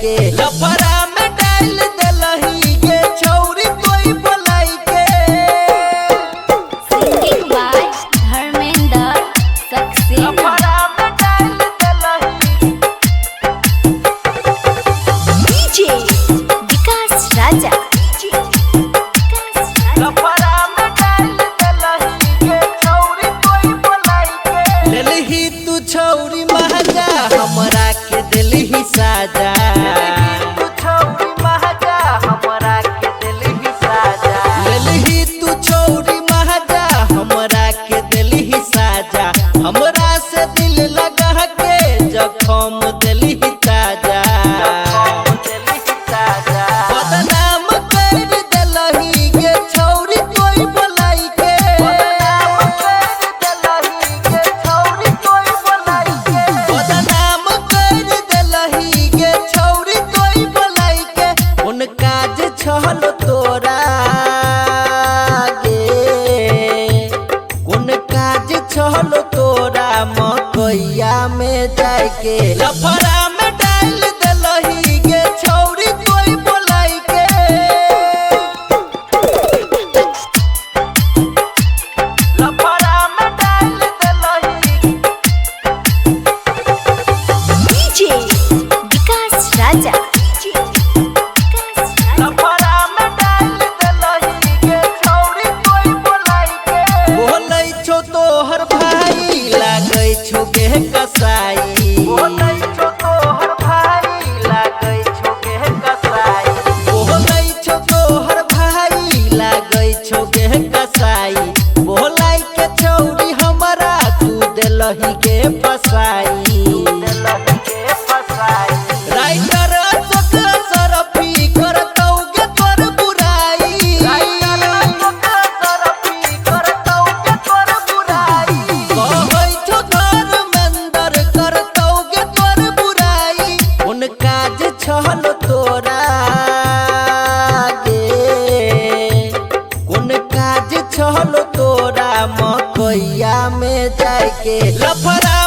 के लफड़ा में डाल देलही गे छौरी कोई बोलाई के। Singing by Dharmendra Saxena. लफड़ा में डाल देलही डीजे विकास राजा। लफड़ा में डाल देलही गे छौरी कोई बोलाई के। लेलही तू छौरी महाजा हमरा के दिलही साजा। तू छौरी महाजा हमरा के दिलही साजा। लेलही तू छौरी महाजा हमरा के दिलही साजा। हमरा से दिल लगा के जखम दिलही ताजा। बदनाम कर देलही गे छौरी कोई बोलाई के। बदनाम कर देलही गे छौरी कोई बोलाई के। बदनाम कर देलही गे छौरी कोई बोलाई के। उनका जे छल तोरा गे उनका जे छल तोरा मकैया में जाके लफड़ा में डाल देलही गे छौरी कोई बोलाई के। लफड़ा में डाल देलही डीजे विकास राजा। लफड़ा में डाल देलही गे छौरी कोई बोलाई के। बोलै छौ तोहर भाई लागै छौ गे कसाई। बोलै छौ तोहर भाई लागै छौ गे कसाई। बोलै छौ तोहर भाई लागै छौ गे कसाई। बोलाई के छौरी हमरा तू देलही के फसाई। देलही के फसाई। राइटर अशोक सरफी करतौ गे तोर बुराई। राइटर अशोक सरफी करतौ गे तोर बुराई। कहै छौ धर्मेंद्र करतौ गे तोर बुराई। उनका जे छल तोरा गे उनका जे छल तोरा मकैया में जाके लफड़ा